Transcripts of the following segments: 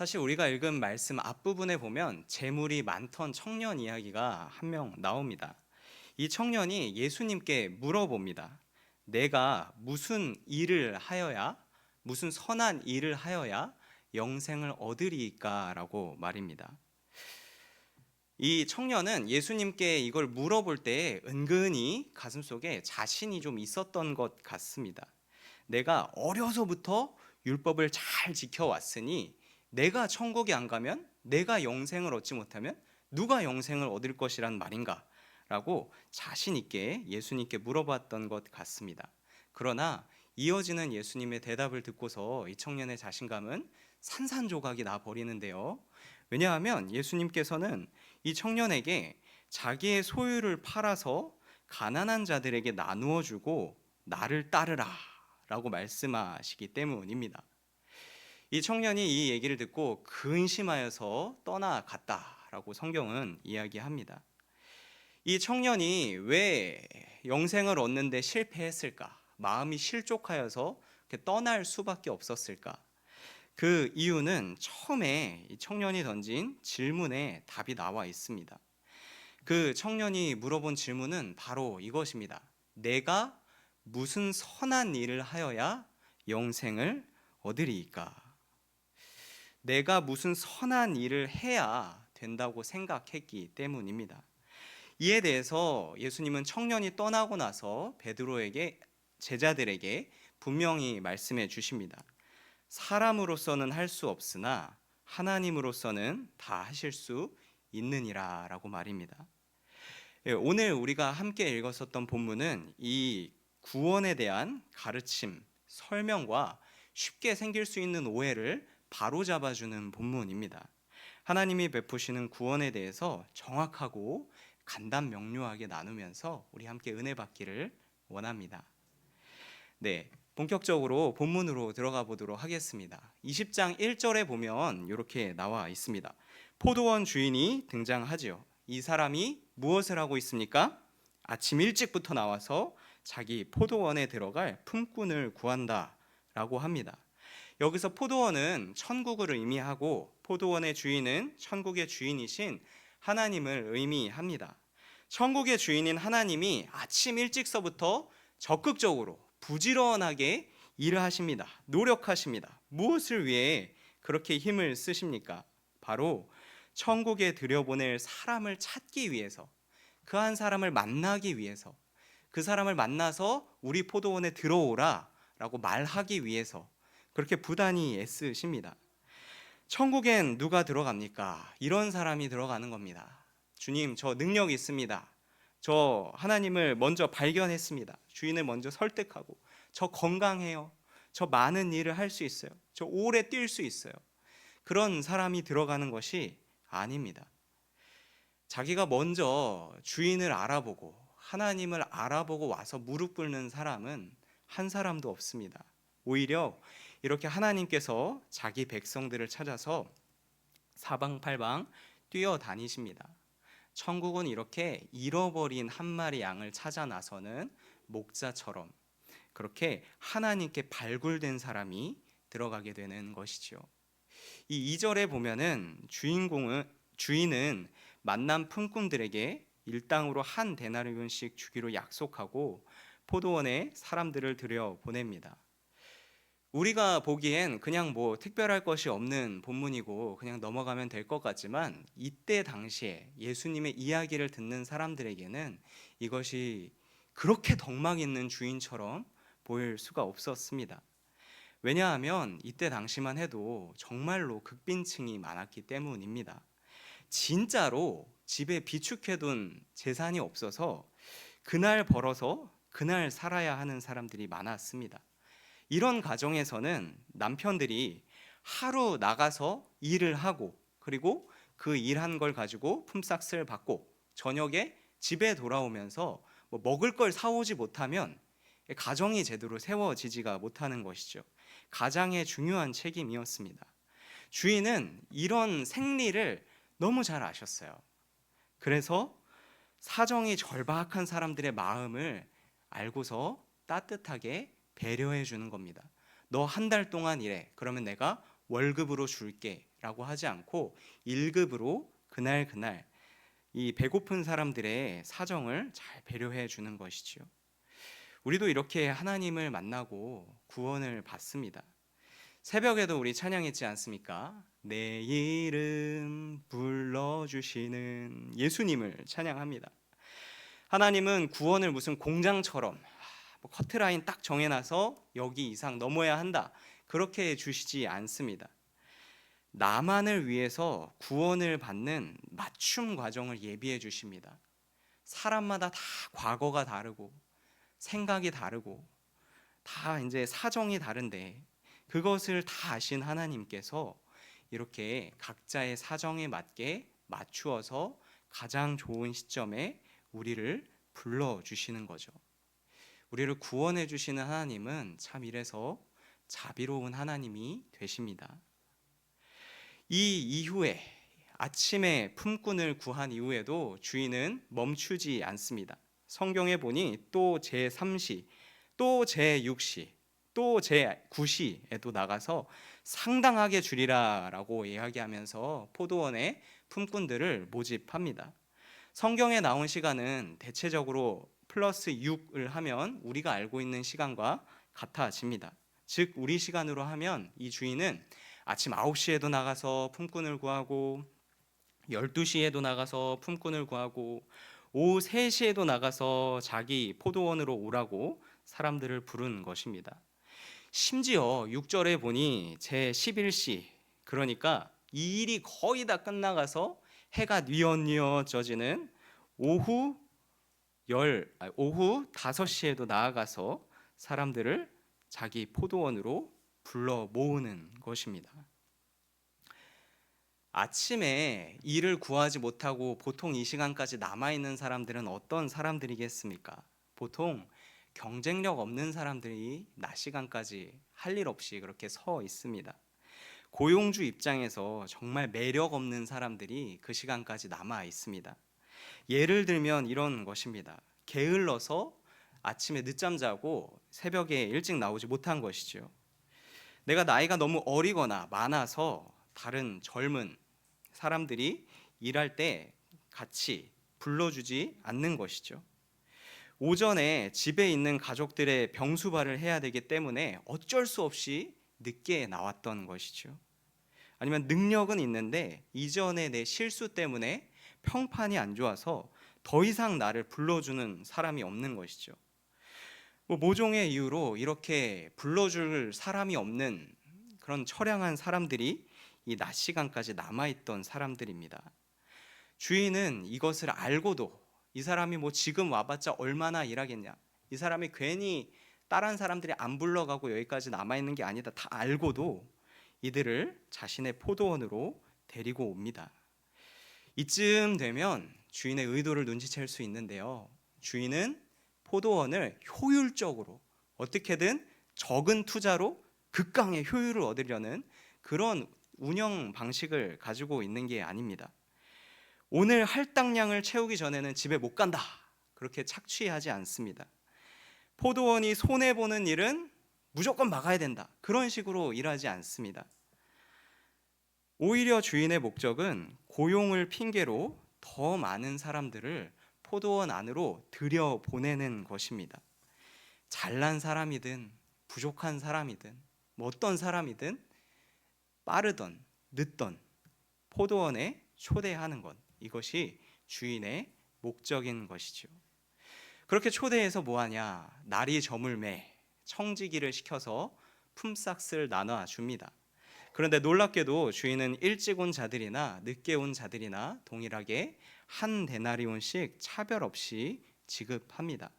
사실 우리가 읽은 말씀 앞부분에 보면 재물이 많던 청년 이야기가 한 명 나옵니다. 이 청년이 예수님께 물어봅니다. 내가 무슨 일을 하여야, 무슨 선한 일을 하여야 영생을 얻으리까라고 말입니다. 이 청년은 예수님께 이걸 물어볼 때 은근히 가슴속에 자신이 좀 있었던 것 같습니다. 내가 어려서부터 율법을 잘 지켜왔으니 내가 천국에 안 가면, 내가 영생을 얻지 못하면 누가 영생을 얻을 것이란 말인가? 라고 자신 있게 예수님께 물어봤던 것 같습니다. 그러나 이어지는 예수님의 대답을 듣고서 이 청년의 자신감은 산산조각이 나 버리는데요. 왜냐하면 예수님께서는 이 청년에게 자기의 소유를 팔아서 가난한 자들에게 나누어 주고 나를 따르라 라고 말씀하시기 때문입니다. 이 청년이 이 얘기를 듣고 근심하여서 떠나갔다라고 성경은 이야기합니다. 이 청년이 왜 영생을 얻는데 실패했을까? 마음이 실족하여서 떠날 수밖에 없었을까? 그 이유는 처음에 이 청년이 던진 질문에 답이 나와 있습니다. 그 청년이 물어본 질문은 바로 이것입니다. 내가 무슨 선한 일을 하여야 영생을 얻으리이까? 내가 무슨 선한 일을 해야 된다고 생각했기 때문입니다. 이에 대해서 예수님은 청년이 떠나고 나서 베드로에게, 제자들에게 분명히 말씀해 주십니다. 사람으로서는 할 수 없으나 하나님으로서는 다 하실 수 있느니라 라고 말입니다. 오늘 우리가 함께 읽었었던 본문은 이 구원에 대한 가르침, 설명과 쉽게 생길 수 있는 오해를 바로잡아주는 본문입니다. 하나님이 베푸시는 구원에 대해서 정확하고 간단명료하게 나누면서 우리 함께 은혜 받기를 원합니다. 네, 본격적으로 본문으로 들어가 보도록 하겠습니다. 20장 1절에 보면 이렇게 나와 있습니다. 포도원 주인이 등장하지요. 이 사람이 무엇을 하고 있습니까? 아침 일찍부터 나와서 자기 포도원에 들어갈 품꾼을 구한다 라고 합니다. 여기서 포도원은 천국을 의미하고 포도원의 주인은 천국의 주인이신 하나님을 의미합니다. 천국의 주인인 하나님이 아침 일찍서부터 적극적으로 부지런하게 일을 하십니다. 노력하십니다. 무엇을 위해 그렇게 힘을 쓰십니까? 바로 천국에 들여보낼 사람을 찾기 위해서, 그 한 사람을 만나기 위해서, 그 사람을 만나서 우리 포도원에 들어오라 라고 말하기 위해서 그렇게 부단히 애쓰십니다. 천국엔 누가 들어갑니까? 이런 사람이 들어가는 겁니다. 주님, 저 능력 있습니다. 저 하나님을 먼저 발견했습니다. 주인을 먼저 설득하고, 저 건강해요. 저 많은 일을 할 수 있어요. 저 오래 뛸 수 있어요. 그런 사람이 들어가는 것이 아닙니다. 자기가 먼저 주인을 알아보고 하나님을 알아보고 와서 무릎 꿇는 사람은 한 사람도 없습니다. 오히려 이렇게 하나님께서 자기 백성들을 찾아서 사방팔방 뛰어다니십니다. 천국은 이렇게 잃어버린 한 마리 양을 찾아 나서는 목자처럼 그렇게 하나님께 발굴된 사람이 들어가게 되는 것이죠. 이 2절에 보면은 주인은 만난 품꾼들에게 일당으로 한 데나리온씩 주기로 약속하고 포도원에 사람들을 들여 보냅니다. 우리가 보기엔 그냥 뭐 특별할 것이 없는 본문이고 그냥 넘어가면 될 것 같지만 이때 당시에 예수님의 이야기를 듣는 사람들에게는 이것이 그렇게 덕망 있는 주인처럼 보일 수가 없었습니다. 왜냐하면 이때 당시만 해도 정말로 극빈층이 많았기 때문입니다. 진짜로 집에 비축해둔 재산이 없어서 그날 벌어서 그날 살아야 하는 사람들이 많았습니다. 이런 가정에서는 남편들이 하루 나가서 일을 하고 그리고 그 일한 걸 가지고 품삯을 받고 저녁에 집에 돌아오면서 뭐 먹을 걸 사오지 못하면 가정이 제대로 세워지지가 못하는 것이죠. 가장의 중요한 책임이었습니다. 주인은 이런 생리를 너무 잘 아셨어요. 그래서 사정이 절박한 사람들의 마음을 알고서 따뜻하게 배려해 주는 겁니다. 너 한 달 동안 일해. 그러면 내가 월급으로 줄게라고 하지 않고 1급으로 그날 이 배고픈 사람들의 사정을 잘 배려해 주는 것이지요. 우리도 이렇게 하나님을 만나고 구원을 받습니다. 새벽에도 우리 찬양했지 않습니까? 내 이름 불러주시는 예수님을 찬양합니다. 하나님은 구원을 무슨 공장처럼 커트라인 딱 정해놔서 여기 이상 넘어야 한다, 그렇게 주시지 않습니다. 나만을 위해서 구원을 받는 맞춤 과정을 예비해 주십니다. 사람마다 다 과거가 다르고 생각이 다르고 다 이제 사정이 다른데 그것을 다 아신 하나님께서 이렇게 각자의 사정에 맞게 맞추어서 가장 좋은 시점에 우리를 불러주시는 거죠. 우리를 구원해 주시는 하나님은 참 이래서 자비로운 하나님이 되십니다. 이 이후에 아침에 품꾼을 구한 이후에도 주인은 멈추지 않습니다. 성경에 보니 또 제3시, 또 제6시, 또 제9시에도 나가서 상당하게 줄이라 라고 이야기하면서 포도원에 품꾼들을 모집합니다. 성경에 나온 시간은 대체적으로 플러스 6을 하면 우리가 알고 있는 시간과 같아집니다. 즉 우리 시간으로 하면 이 주인은 아침 9시에도 나가서 품꾼을 구하고 12시에도 나가서 품꾼을 구하고 오후 3시에도 나가서 자기 포도원으로 오라고 사람들을 부른 것입니다. 심지어 6절에 보니 제11시, 그러니까 이 일이 거의 다 끝나가서 해가 뉘엿뉘엿 져지는 오후 5시에도 나아가서 사람들을 자기 포도원으로 불러 모으는 것입니다. 아침에 일을 구하지 못하고 보통 이 시간까지 남아있는 사람들은 어떤 사람들이겠습니까? 보통 경쟁력 없는 사람들이 낮 시간까지 할 일 없이 그렇게 서 있습니다. 고용주 입장에서 정말 매력 없는 사람들이 그 시간까지 남아 있습니다. 예를 들면 이런 것입니다. 게을러서 아침에 늦잠 자고 새벽에 일찍 나오지 못한 것이죠. 내가 나이가 너무 어리거나 많아서 다른 젊은 사람들이 일할 때 같이 불러주지 않는 것이죠. 오전에 집에 있는 가족들의 병수발을 해야 되기 때문에 어쩔 수 없이 늦게 나왔던 것이죠. 아니면 능력은 있는데 이전에 내 실수 때문에 평판이 안 좋아서 더 이상 나를 불러주는 사람이 없는 것이죠. 모종의 이유로 이렇게 불러줄 사람이 없는 그런 처량한 사람들이 이 낮 시간까지 남아있던 사람들입니다. 주인은 이것을 알고도 이 사람이 지금 와봤자 얼마나 일하겠냐, 이 사람이 괜히 다른 사람들이 안 불러가고 여기까지 남아있는 게 아니다, 다 알고도 이들을 자신의 포도원으로 데리고 옵니다. 이쯤 되면 주인의 의도를 눈치챌 수 있는데요, 주인은 포도원을 효율적으로 어떻게든 적은 투자로 극강의 효율을 얻으려는 그런 운영 방식을 가지고 있는 게 아닙니다. 오늘 할당량을 채우기 전에는 집에 못 간다, 그렇게 착취하지 않습니다. 포도원이 손해보는 일은 무조건 막아야 된다, 그런 식으로 일하지 않습니다. 오히려 주인의 목적은 고용을 핑계로 더 많은 사람들을 포도원 안으로 들여보내는 것입니다. 잘난 사람이든 부족한 사람이든 어떤 사람이든 빠르던 늦던 포도원에 초대하는 것, 이것이 주인의 목적인 것이죠. 그렇게 초대해서 뭐하냐, 날이 저물매 청지기를 시켜서 품삯을 나눠줍니다. 그런데 놀랍게도 주인은 일찍 온 자들이나 늦게 온 자들이나 동일하게 한 데나리온씩 차별 없이 지급합니다.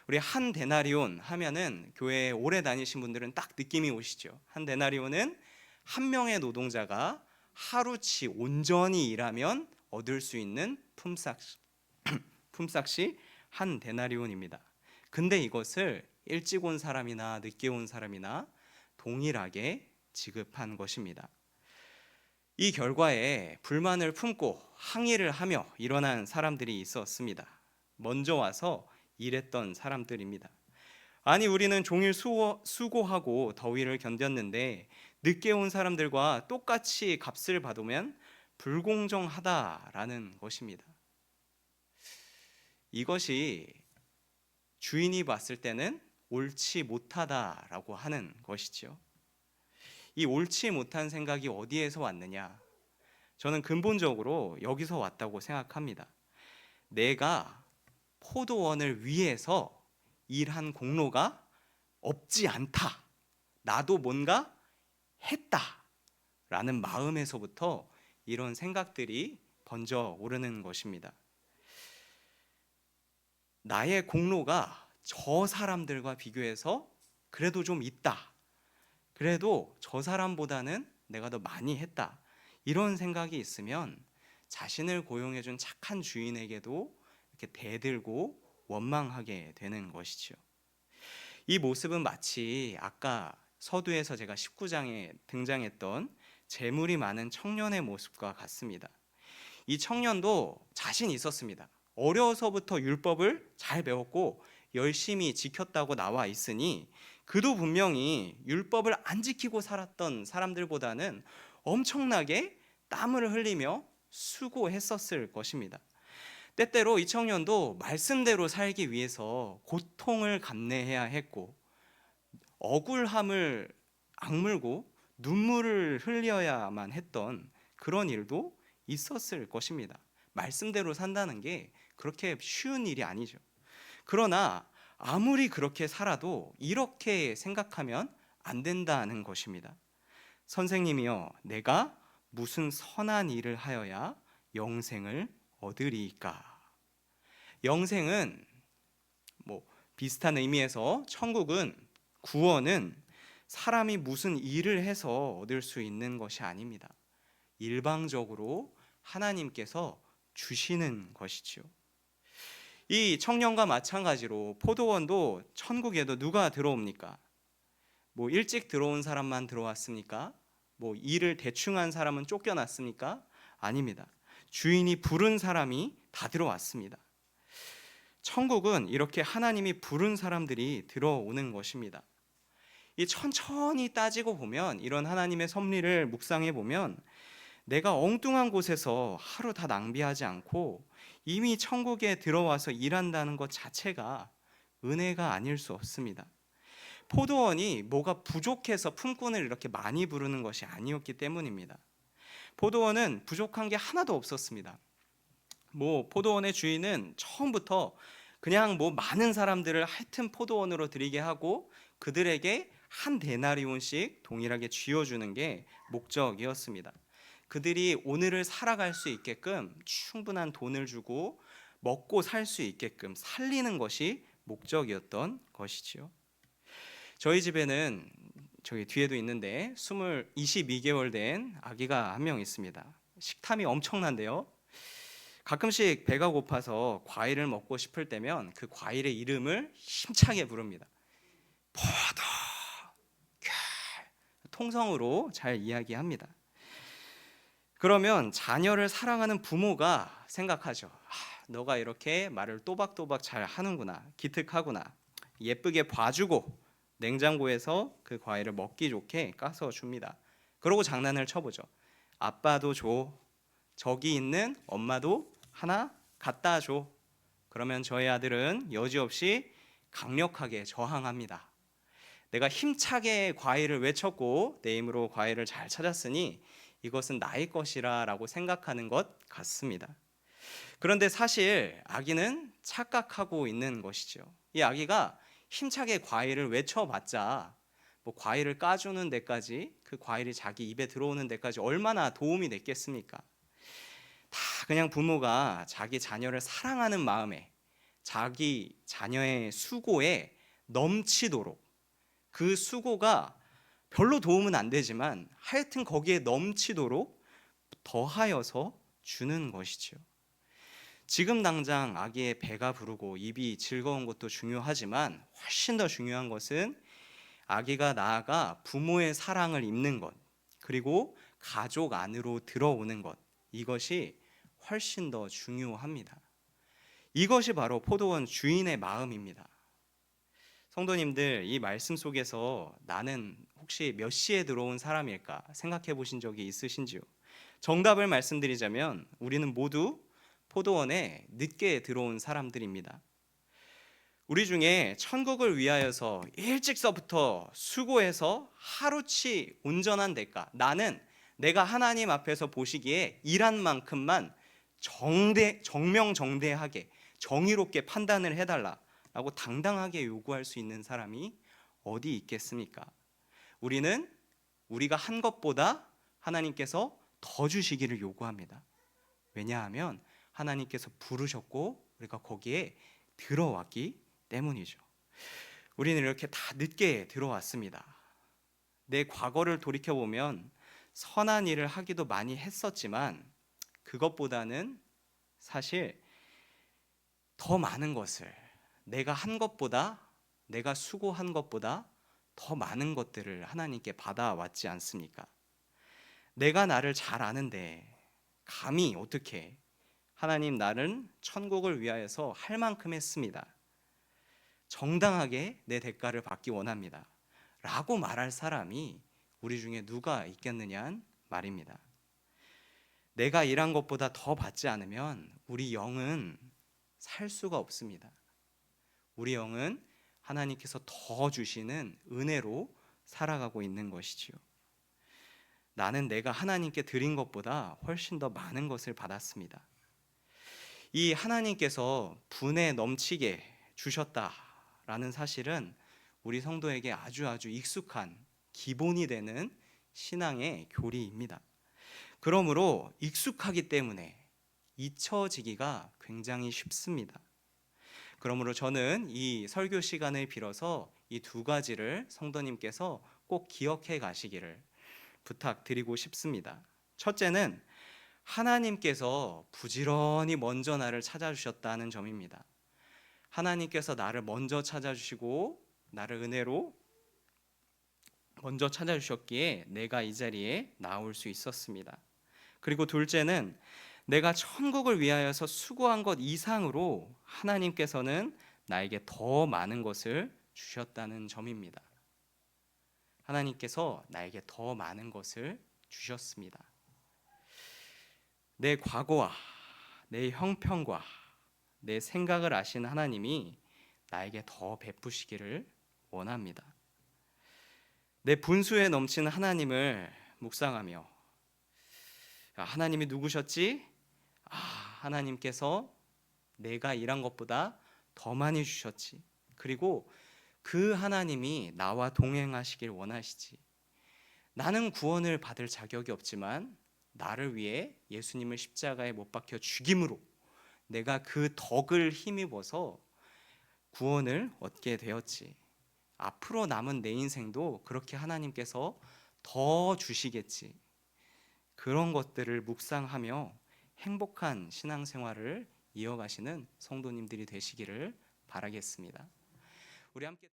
우리 한 데나리온 하면은 교회에 오래 다니신 분들은 딱 느낌이 오시죠. 한 데나리온은 한 명의 노동자가 하루치 온전히 일하면 얻을 수 있는 품삯이 한 데나리온입니다. 근데 이것을 일찍 온 사람이나 늦게 온 사람이나 동일하게 지급한 것입니다. 이 결과에 불만을 품고 항의를 하며 일어난 사람들이 있었습니다. 먼저 와서 일했던 사람들입니다. 아니, 우리는 종일 수고하고 더위를 견뎠는데 늦게 온 사람들과 똑같이 값을 받으면 불공정하다라는 것입니다. 이것이 주인이 봤을 때는 옳지 못하다라고 하는 것이죠. 이 옳지 못한 생각이 어디에서 왔느냐? 저는 근본적으로 여기서 왔다고 생각합니다. 내가 포도원을 위해서 일한 공로가 없지 않다. 나도 뭔가 했다라는 마음에서부터 이런 생각들이 번져 오르는 것입니다. 나의 공로가 저 사람들과 비교해서 그래도 좀 있다. 그래도 저 사람보다는 내가 더 많이 했다. 이런 생각이 있으면 자신을 고용해준 착한 주인에게도 이렇게 대들고 원망하게 되는 것이죠. 이 모습은 마치 아까 서두에서 제가 19장에 등장했던 재물이 많은 청년의 모습과 같습니다. 이 청년도 자신 있었습니다. 어려서부터 율법을 잘 배웠고 열심히 지켰다고 나와 있으니 그도 분명히 율법을 안 지키고 살았던 사람들보다는 엄청나게 땀을 흘리며 수고했었을 것입니다. 때때로 이 청년도 말씀대로 살기 위해서 고통을 감내해야 했고 억울함을 악물고 눈물을 흘려야만 했던 그런 일도 있었을 것입니다. 말씀대로 산다는 게 그렇게 쉬운 일이 아니죠. 그러나 아무리 그렇게 살아도 이렇게 생각하면 안 된다는 것입니다. 선생님이여, 내가 무슨 선한 일을 하여야 영생을 얻으리이까? 영생은 비슷한 의미에서 천국은, 구원은 사람이 무슨 일을 해서 얻을 수 있는 것이 아닙니다. 일방적으로 하나님께서 주시는 것이죠. 이 청년과 마찬가지로 포도원도 천국에도 누가 들어옵니까? 일찍 들어온 사람만 들어왔습니까? 일을 대충 한 사람은 쫓겨났습니까? 아닙니다. 주인이 부른 사람이 다 들어왔습니다. 천국은 이렇게 하나님이 부른 사람들이 들어오는 것입니다. 이 천천히 따지고 보면, 이런 하나님의 섭리를 묵상해 보면 내가 엉뚱한 곳에서 하루 다 낭비하지 않고 이미 천국에 들어와서 일한다는 것 자체가 은혜가 아닐 수 없습니다. 포도원이 뭐가 부족해서 품꾼을 이렇게 많이 부르는 것이 아니었기 때문입니다. 포도원은 부족한 게 하나도 없었습니다. 포도원의 주인은 처음부터 그냥 많은 사람들을 하여튼 포도원으로 들이게 하고 그들에게 한 데나리온씩 동일하게 쥐어주는 게 목적이었습니다. 그들이 오늘을 살아갈 수 있게끔 충분한 돈을 주고 먹고 살 수 있게끔 살리는 것이 목적이었던 것이지요. 저희 집에는 저기 뒤에도 있는데 22개월 된 아기가 한 명 있습니다. 식탐이 엄청난데요. 가끔씩 배가 고파서 과일을 먹고 싶을 때면 그 과일의 이름을 힘차게 부릅니다. 포도, 귤, 통성으로 잘 이야기합니다. 그러면 자녀를 사랑하는 부모가 생각하죠. 너가 이렇게 말을 또박또박 잘 하는구나, 기특하구나. 예쁘게 봐주고 냉장고에서 그 과일을 먹기 좋게 까서 줍니다. 그러고 장난을 쳐보죠. 아빠도 줘. 저기 있는 엄마도 하나 갖다 줘. 그러면 저희 아들은 여지없이 강력하게 저항합니다. 내가 힘차게 과일을 외쳤고 내 힘으로 과일을 잘 찾았으니 이것은 나의 것이라 라고 생각하는 것 같습니다. 그런데 사실 아기는 착각하고 있는 것이죠. 이 아기가 힘차게 과일을 외쳐봤자 과일을 까주는 데까지, 그 과일이 자기 입에 들어오는 데까지 얼마나 도움이 됐겠습니까? 다 그냥 부모가 자기 자녀를 사랑하는 마음에 자기 자녀의 수고에 넘치도록, 그 수고가 별로 도움은 안 되지만 하여튼 거기에 넘치도록 더하여서 주는 것이죠. 지금 당장 아기의 배가 부르고 입이 즐거운 것도 중요하지만 훨씬 더 중요한 것은 아기가 나아가 부모의 사랑을 입는 것, 그리고 가족 안으로 들어오는 것, 이것이 훨씬 더 중요합니다. 이것이 바로 포도원 주인의 마음입니다. 성도님들, 이 말씀 속에서 나는 혹시 몇 시에 들어온 사람일까 생각해 보신 적이 있으신지요? 정답을 말씀드리자면 우리는 모두 포도원에 늦게 들어온 사람들입니다. 우리 중에 천국을 위하여서 일찍서부터 수고해서 하루치 온전한 대가, 나는 내가 하나님 앞에서 보시기에 일한 만큼만 정명정대하게 정의롭게 판단을 해달라라고 당당하게 요구할 수 있는 사람이 어디 있겠습니까? 우리는 우리가 한 것보다 하나님께서 더 주시기를 요구합니다. 왜냐하면 하나님께서 부르셨고 우리가 거기에 들어왔기 때문이죠. 우리는 이렇게 다 늦게 들어왔습니다. 내 과거를 돌이켜보면 선한 일을 하기도 많이 했었지만 그것보다는 사실 더 많은 것을, 내가 한 것보다, 내가 수고한 것보다 더 많은 것들을 하나님께 받아왔지 않습니까? 내가 나를 잘 아는데 감히 어떻게 하나님, 나는 천국을 위하여서 할 만큼 했습니다, 정당하게 내 대가를 받기 원합니다 라고 말할 사람이 우리 중에 누가 있겠느냐는 말입니다. 내가 일한 것보다 더 받지 않으면 우리 영은 살 수가 없습니다. 우리 영은 하나님께서 더 주시는 은혜로 살아가고 있는 것이지요. 나는 내가 하나님께 드린 것보다 훨씬 더 많은 것을 받았습니다. 이 하나님께서 분에 넘치게 주셨다라는 사실은 우리 성도에게 아주 익숙한 기본이 되는 신앙의 교리입니다. 그러므로 익숙하기 때문에 잊혀지기가 굉장히 쉽습니다. 그러므로 저는 이 설교 시간을 빌어서 이 두 가지를 성도님께서 꼭 기억해 가시기를 부탁드리고 싶습니다. 첫째는 하나님께서 부지런히 먼저 나를 찾아주셨다는 점입니다. 하나님께서 나를 먼저 찾아주시고 나를 은혜로 먼저 찾아주셨기에 내가 이 자리에 나올 수 있었습니다. 그리고 둘째는 내가 천국을 위하여서 수고한 것 이상으로 하나님께서는 나에게 더 많은 것을 주셨다는 점입니다. 하나님께서 나에게 더 많은 것을 주셨습니다. 내 과거와 내 형편과 내 생각을 아시는 하나님이 나에게 더 베푸시기를 원합니다. 내 분수에 넘치는 하나님을 묵상하며 하나님이 누구셨지? 하나님께서 내가 일한 것보다 더 많이 주셨지. 그리고 그 하나님이 나와 동행하시길 원하시지. 나는 구원을 받을 자격이 없지만 나를 위해 예수님을 십자가에 못 박혀 죽임으로 내가 그 덕을 힘입어서 구원을 얻게 되었지. 앞으로 남은 내 인생도 그렇게 하나님께서 더 주시겠지. 그런 것들을 묵상하며 행복한 신앙생활을 이어가시는 성도님들이 되시기를 바라겠습니다. 우리 함께